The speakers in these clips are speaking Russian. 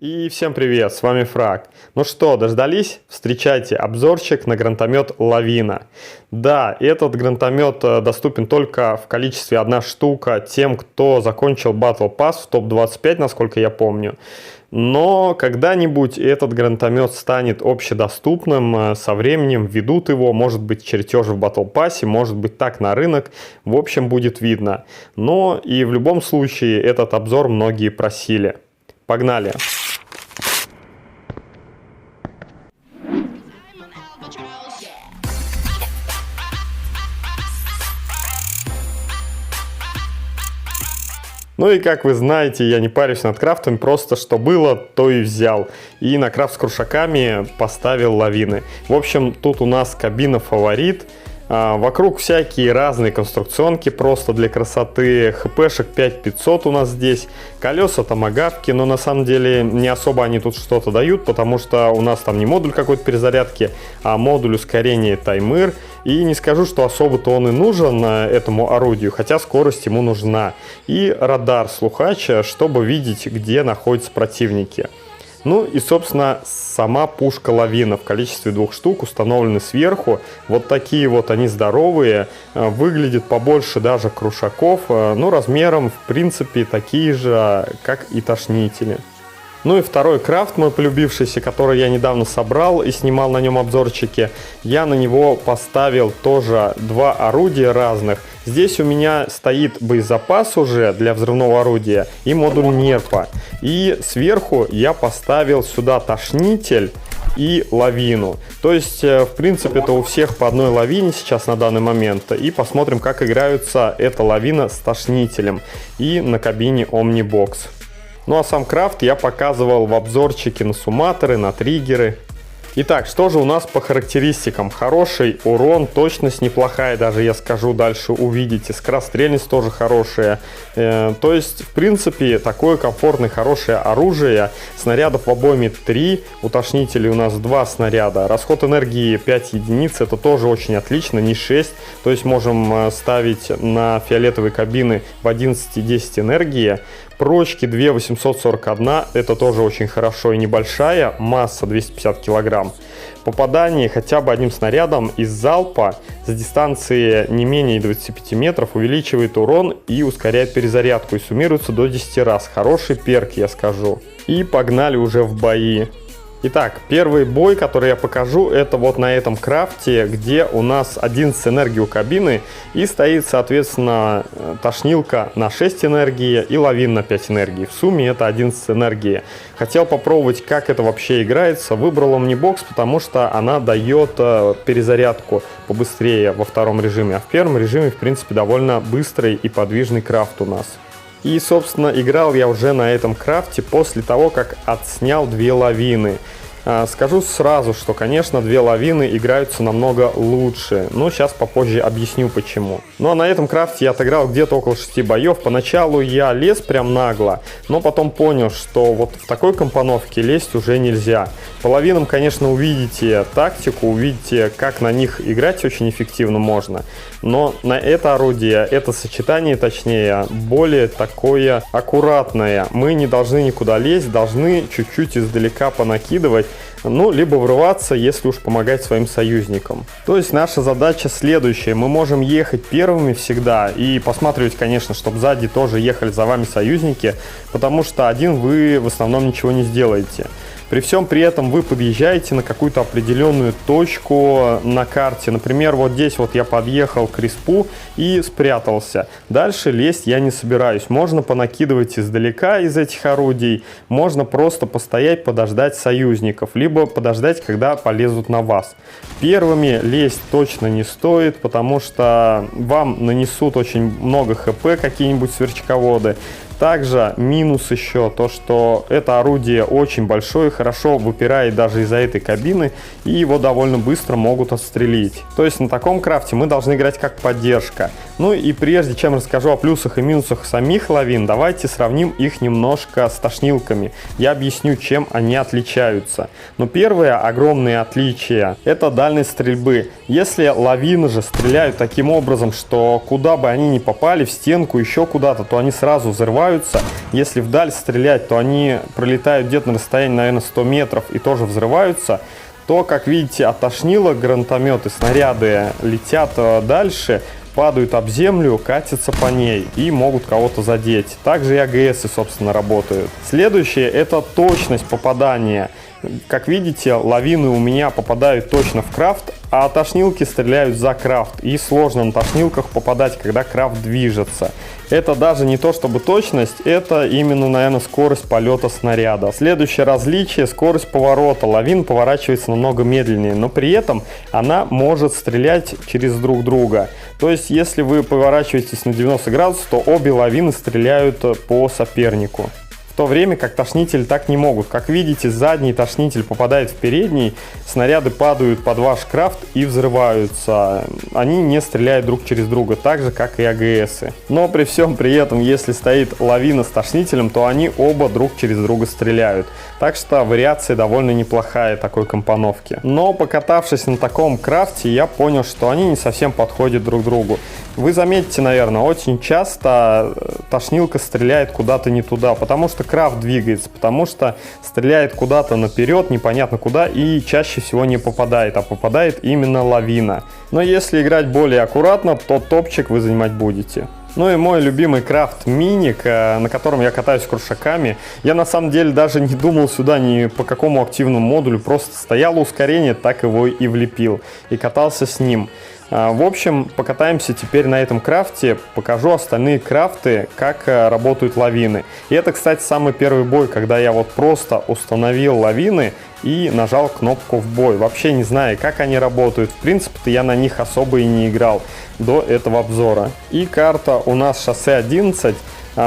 И всем привет, с вами Фраг. Ну что, дождались? Встречайте обзорчик на гранатомет Лавина. Да, этот гранатомет доступен только в количестве 1 штука тем, кто закончил Battle Pass в топ-25, насколько я помню. Но когда-нибудь этот гранатомет станет общедоступным, со временем введут его, может быть чертежи в Battle Pass, может быть так на рынок, в общем будет видно. Но и в любом случае этот обзор многие просили. Погнали! Ну и как вы знаете, я не парюсь над крафтом, просто что было, то и взял. И на крафт с крушаками поставил лавины. В общем, тут у нас кабина фаворит. Вокруг всякие разные конструкционки, просто для красоты. ХПшек 5500 у нас здесь. Колеса томагавки, но на самом деле не особо они тут что-то дают, потому что у нас там не модуль какой-то перезарядки, а модуль ускорения таймыр. И не скажу, что особо-то он и нужен этому орудию, хотя скорость ему нужна. И радар-слухач, чтобы видеть, где находятся противники. Ну и, собственно, сама пушка Лавина в количестве 2 штук установлены сверху. Вот такие вот они здоровые, выглядят побольше даже крушаков, но размером, в принципе, такие же, как и тошнители. Ну и второй крафт, мой полюбившийся, который я недавно собрал и снимал на нем обзорчики, я на него поставил тоже 2 орудия разных. Здесь у меня стоит боезапас уже для взрывного орудия и модуль нерпа. И сверху я поставил сюда тошнитель и лавину. То есть, в принципе, это у всех по одной лавине сейчас на данный момент. И посмотрим, как играются эта лавина с тошнителем и на кабине Omnibox. Ну а сам крафт я показывал в обзорчике на сумматоры, на триггеры. Итак, что же у нас по характеристикам? Хороший урон, точность неплохая, даже я скажу, дальше увидите. Скорострельность тоже хорошая. То есть, в принципе, такое комфортное, хорошее оружие. Снарядов в обойме 3, утошнителей у нас 2 снаряда. Расход энергии 5 единиц, это тоже очень отлично, не 6. То есть, можем ставить на фиолетовые кабины в 11 и 10 энергии. Прочки 2841, это тоже очень хорошо и небольшая, масса 250 килограмм. Попадание хотя бы одним снарядом из залпа с дистанции не менее 25 метров увеличивает урон и ускоряет перезарядку и суммируется до 10 раз. Хороший перк, я скажу. И погнали уже в бои. Итак, первый бой, который я покажу, это вот на этом крафте, где у нас 11 энергии у кабины и стоит, соответственно, тошнилка на 6 энергии и лавин на 5 энергии. В сумме это 11 энергии. Хотел попробовать, как это вообще играется. Выбрал Omnibox, потому что она дает перезарядку побыстрее во втором режиме, а в первом режиме, в принципе, довольно быстрый и подвижный крафт у нас. И, собственно, играл я уже на этом крафте после того, как отснял 2 лавины. Скажу сразу, что, конечно, 2 лавины играются намного лучше, но сейчас попозже объясню почему. Ну а на этом крафте я отыграл где-то около 6 боев. Поначалу я лез прям нагло, но потом понял, что вот в такой компоновке лезть уже нельзя. По лавинам, конечно, увидите тактику, увидите, как на них играть очень эффективно можно. Но на это орудие, это сочетание, точнее, более такое аккуратное. Мы не должны никуда лезть, должны чуть-чуть издалека понакидывать. Ну, либо врываться, если уж помогать своим союзникам. То есть наша задача следующая. Мы можем ехать первыми всегда и посматривать, конечно, чтобы сзади тоже ехали за вами союзники, потому что один вы в основном ничего не сделаете. При всем при этом вы подъезжаете на какую-то определенную точку на карте. Например, вот здесь вот я подъехал к респу и спрятался. Дальше лезть я не собираюсь. Можно понакидывать издалека из этих орудий, можно просто постоять, подождать союзников, либо подождать, когда полезут на вас. Первыми лезть точно не стоит, потому что вам нанесут очень много хп какие-нибудь сверчководы. Также минус еще то, что это орудие очень большое, хорошо выпирает даже из-за этой кабины, и его довольно быстро могут отстрелить. То есть на таком крафте мы должны играть как поддержка. Ну и прежде чем расскажу о плюсах и минусах самих лавин, давайте сравним их немножко с тошнилками. Я объясню, чем они отличаются. Но первое огромное отличие – это дальность стрельбы. Если лавины же стреляют таким образом, что куда бы они ни попали, в стенку, еще куда-то, то они сразу взрываются взрываются. Если вдаль стрелять, то они пролетают где-то на расстоянии, наверное, 100 метров и тоже взрываются. То, как видите, от тошнилок гранатометы, снаряды летят дальше, падают об землю, катятся по ней и могут кого-то задеть. Также и АГСы, собственно, работают. Следующее – это точность попадания. Как видите, лавины у меня попадают точно в крафт, а тошнилки стреляют за крафт. И сложно на тошнилках попадать, когда крафт движется. Это даже не то чтобы точность, это именно, наверное, скорость полета снаряда. Следующее различие – скорость поворота. Лавин поворачивается намного медленнее, но при этом она может стрелять через друг друга. То есть, если вы поворачиваетесь на 90 градусов, то обе лавины стреляют по сопернику. В то время как тошнитель так не могут. Как видите, задний тошнитель попадает в передний, снаряды падают под ваш крафт и взрываются. Они не стреляют друг через друга, так же как и АГСы. Но при всем при этом, если стоит лавина с тошнителем, то они оба друг через друга стреляют. Так что вариация довольно неплохая такой компоновки. Но покатавшись на таком крафте, я понял, что они не совсем подходят друг другу. Вы заметите, наверное, очень часто тошнилка стреляет куда-то не туда, потому что крафт двигается, потому что стреляет куда-то наперед, непонятно куда, и чаще всего не попадает, а попадает именно лавина. Но если играть более аккуратно, то топчик вы занимать будете. Ну и мой любимый крафт миник, на котором я катаюсь крушаками. Я на самом деле даже не думал сюда ни по какому активному модулю, просто стояло ускорение, так его и влепил, и катался с ним. В общем, покатаемся теперь на этом крафте, покажу остальные крафты, как работают лавины. И это, кстати, самый первый бой, когда я вот просто установил лавины и нажал кнопку в бой. Вообще не знаю, как они работают. В принципе-то я на них особо и не играл до этого обзора. И карта у нас шоссе 11.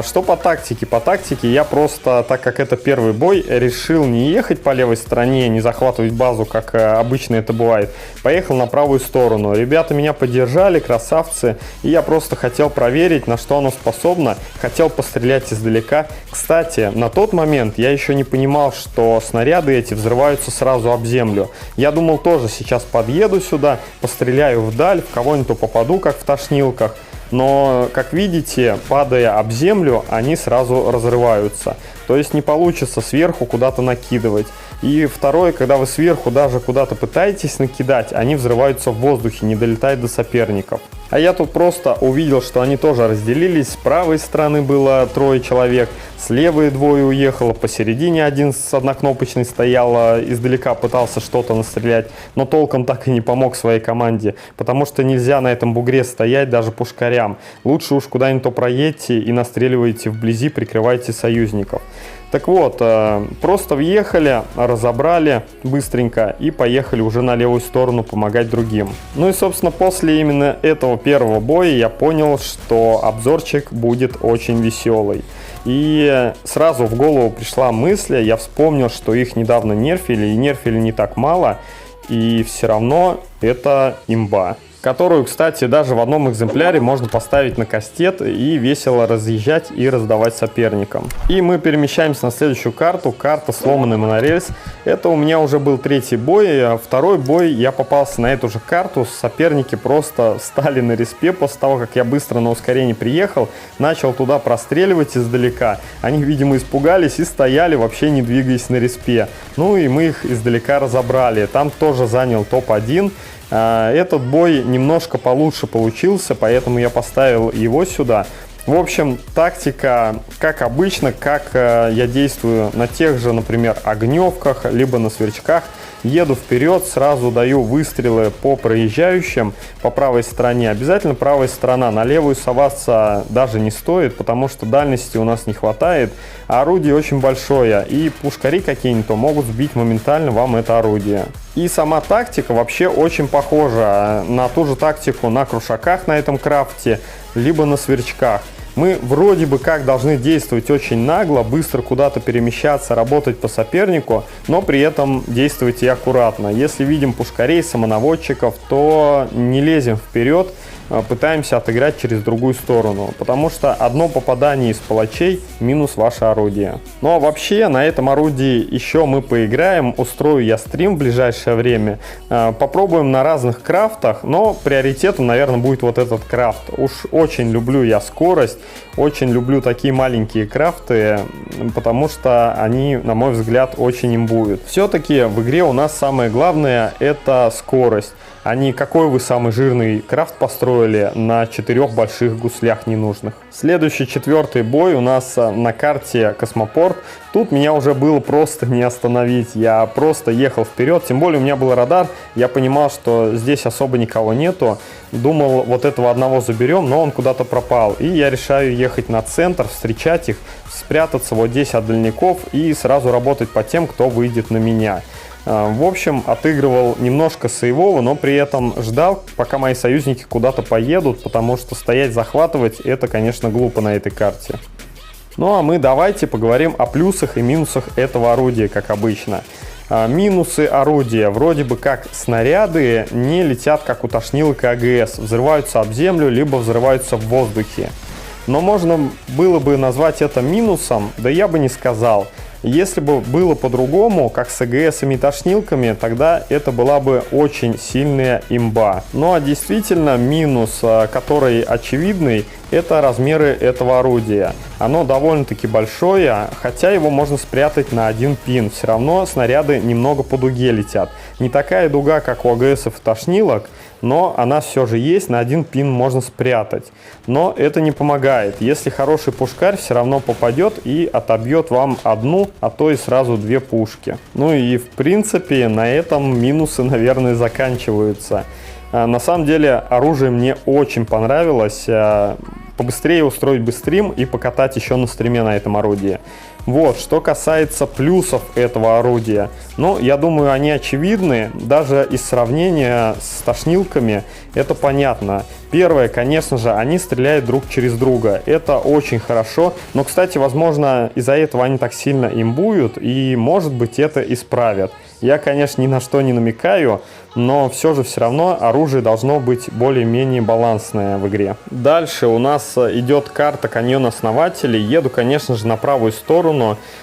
Что по тактике? По тактике я просто, так как это первый бой, решил не ехать по левой стороне, не захватывать базу, как обычно это бывает. Поехал на правую сторону. Ребята меня поддержали, красавцы. И я просто хотел проверить, на что оно способно. Хотел пострелять издалека. Кстати, на тот момент я еще не понимал, что снаряды эти взрываются сразу об землю. Я думал, тоже сейчас подъеду сюда, постреляю вдаль, в кого-нибудь попаду, как в тошнилках. Но, как видите, падая об землю, они сразу разрываются. То есть не получится сверху куда-то накидывать. И второе, когда вы сверху даже куда-то пытаетесь накидать, они взрываются в воздухе, не долетают до соперников. А я тут просто увидел, что они тоже разделились. С правой стороны было 3 человек, с левой 2 уехало, посередине один с однокнопочной стоял, издалека пытался что-то настрелять, но толком так и не помог своей команде, потому что нельзя на этом бугре стоять даже пушкарям. Лучше уж куда-нибудь то проедьте и настреливайте вблизи, прикрывайте союзников. Так вот, просто въехали, разобрали быстренько и поехали уже на левую сторону помогать другим. Ну и, собственно, после именно этого первого боя я понял, что обзорчик будет очень веселый. И сразу в голову пришла мысль, я вспомнил, что их недавно нерфили, и нерфили не так мало, и все равно это имба. Которую, кстати, даже в одном экземпляре можно поставить на кастет и весело разъезжать и раздавать соперникам. И мы перемещаемся на следующую карту. Карта сломанный монорельс. Это у меня уже был 3-й бой. Второй бой я попался на эту же карту. Соперники просто стали на респе после того, как я быстро на ускорении приехал. Начал туда простреливать издалека. Они, видимо, испугались и стояли, вообще не двигаясь на респе. Ну и мы их издалека разобрали. Там тоже занял топ-1. Этот бой немножко получше получился, поэтому я поставил его сюда. В общем, тактика, как обычно, как я действую на тех же, например, огневках, либо на сверчках. Еду вперед, сразу даю выстрелы по проезжающим по правой стороне. Обязательно правая сторона, на левую соваться даже не стоит, потому что дальности у нас не хватает. А орудие очень большое, и пушкари какие-нибудь могут сбить моментально вам это орудие. И сама тактика вообще очень похожа на ту же тактику на крушаках на этом крафте, либо на сверчках. Мы вроде бы как должны действовать очень нагло, быстро куда-то перемещаться, работать по сопернику, но при этом действовать и аккуратно. Если видим пушкарей, самонаводчиков, то не лезем вперед, пытаемся отыграть через другую сторону, потому что одно попадание из палачей минус ваше орудие. Ну а вообще на этом орудии еще мы поиграем, устрою я стрим в ближайшее время, попробуем на разных крафтах, но приоритетом, наверное, будет вот этот крафт. Уж очень люблю я скорость, Очень люблю такие маленькие крафты, потому что они, на мой взгляд, очень имбуют. Все-таки в игре у нас самое главное – это скорость. А не какой вы самый жирный крафт построили на 4 больших гуслях ненужных. Следующий 4-й бой у нас на карте Космопорт. Тут меня уже было просто не остановить. Я просто ехал вперед. Тем более у меня был радар. Я понимал, что здесь особо никого нету. Думал, вот этого одного заберем, но он куда-то пропал. И я решаю ехать на центр, встречать их, спрятаться вот здесь от дальников и сразу работать по тем, кто выйдет на меня. В общем, отыгрывал немножко сейвово, но при этом ждал, пока мои союзники куда-то поедут, потому что стоять захватывать это, конечно, глупо на этой карте. Ну а мы давайте поговорим о плюсах и минусах этого орудия, как обычно. Минусы орудия. Вроде бы как снаряды не летят, как у тошнилок и АГС, взрываются об землю, либо взрываются в воздухе. Но можно было бы назвать это минусом, да я бы не сказал. Если бы было по-другому, как с АГСами и тошнилками, тогда это была бы очень сильная имба. Ну а действительно минус, который очевидный, это размеры этого орудия. Оно довольно-таки большое, хотя его можно спрятать на один пин. Все равно снаряды немного по дуге летят. Не такая дуга, как у АГСов и тошнилок, но она все же есть, на один пин можно спрятать. Но это не помогает. Если хороший пушкарь, все равно попадет и отобьет вам одну, а то и сразу 2 пушки. Ну и в принципе на этом минусы, наверное, заканчиваются. На самом деле оружие мне очень понравилось. Побыстрее устроить бы стрим и покатать еще на стриме на этом орудии. Вот, что касается плюсов этого орудия. Ну, я думаю, они очевидны. Даже из сравнения с тошнилками это понятно. Первое, конечно же, они стреляют друг через друга. Это очень хорошо. Но, кстати, возможно, из-за этого они так сильно имбуют. И, может быть, это исправят. Я, конечно, ни на что не намекаю, но все равно оружие должно быть более-менее балансное в игре. Дальше у нас идет карта каньон основателей. Еду, конечно же, на правую сторону.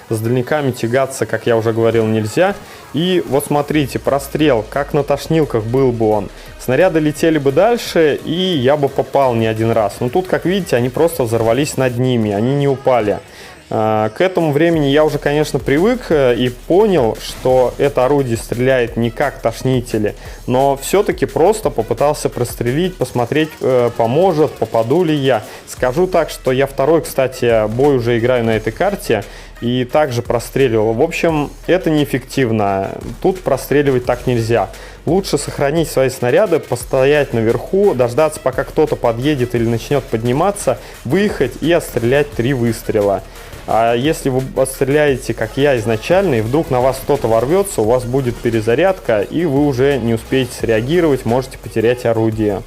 С дальниками тягаться, как я уже говорил, нельзя. И вот смотрите, прострел, как на тошнилках был бы он. Снаряды летели бы дальше, и я бы попал не один раз. Но тут, как видите, они просто взорвались над ними, они не упали. К этому времени я уже, конечно, привык и понял, что это орудие стреляет не как тошнители, но все-таки просто попытался прострелить, посмотреть, поможет, попаду ли я. Скажу так, что я второй, кстати, бой уже играю на этой карте и также простреливал. В общем, это неэффективно, тут простреливать так нельзя. Лучше сохранить свои снаряды, постоять наверху, дождаться, пока кто-то подъедет или начнет подниматься, выехать и отстрелять 3 выстрела. А если вы отстреляете, как я изначально, и вдруг на вас кто-то ворвется, у вас будет перезарядка, и вы уже не успеете среагировать, можете потерять орудие.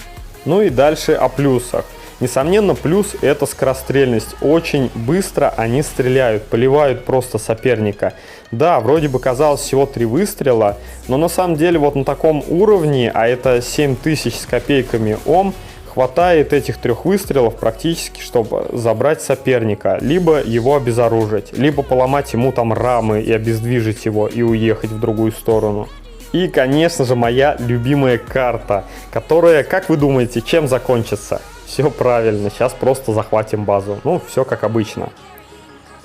Ну и дальше о плюсах. Несомненно, плюс – это скорострельность. Очень быстро они стреляют, поливают просто соперника. Да, вроде бы казалось всего 3 выстрела, но на самом деле вот на таком уровне, а это 7000 с копейками Ом, хватает этих 3 выстрелов практически, чтобы забрать соперника, либо его обезоружить, либо поломать ему там рамы и обездвижить его и уехать в другую сторону. И, конечно же, моя любимая карта, которая, как вы думаете, чем закончится? Все правильно, сейчас просто захватим базу. Ну, все как обычно.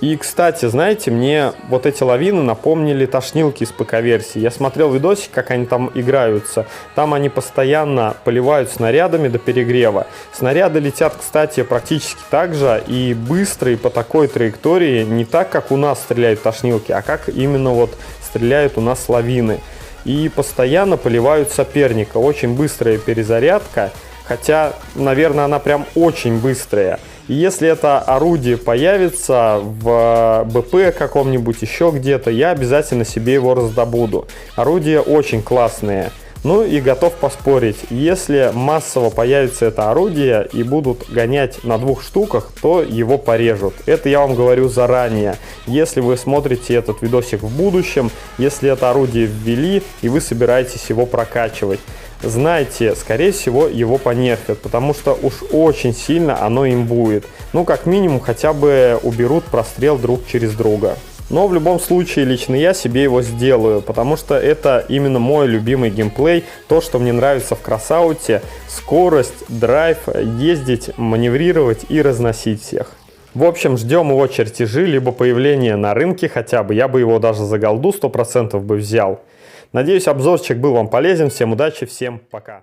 И, кстати, знаете, мне вот эти лавины напомнили тошнилки из ПК-версии. Я смотрел видосик, как они там играются. Там они постоянно поливают снарядами до перегрева. Снаряды летят, кстати, практически так же и быстро, и по такой траектории. Не так, как у нас стреляют тошнилки, а как именно вот стреляют у нас лавины. И постоянно поливают соперника. Очень быстрая перезарядка. Хотя, наверное, она прям очень быстрая. И если это орудие появится в БП каком-нибудь, еще где-то, я обязательно себе его раздобуду. Орудия очень классные. Ну и готов поспорить, если массово появится это орудие и будут гонять на 2 штуках, то его порежут. Это я вам говорю заранее. Если вы смотрите этот видосик в будущем, если это орудие ввели и вы собираетесь его прокачивать, знайте, скорее всего, его понерфят, потому что уж очень сильно оно имбует. Ну, как минимум, хотя бы уберут прострел друг через друга. Но в любом случае лично я себе его сделаю, потому что это именно мой любимый геймплей, то, что мне нравится в Крассауте: скорость, драйв, ездить, маневрировать и разносить всех. В общем, ждем его чертежи, либо появление на рынке хотя бы. Я бы его даже за голду 100% бы взял. Надеюсь, обзорчик был вам полезен. Всем удачи, всем пока.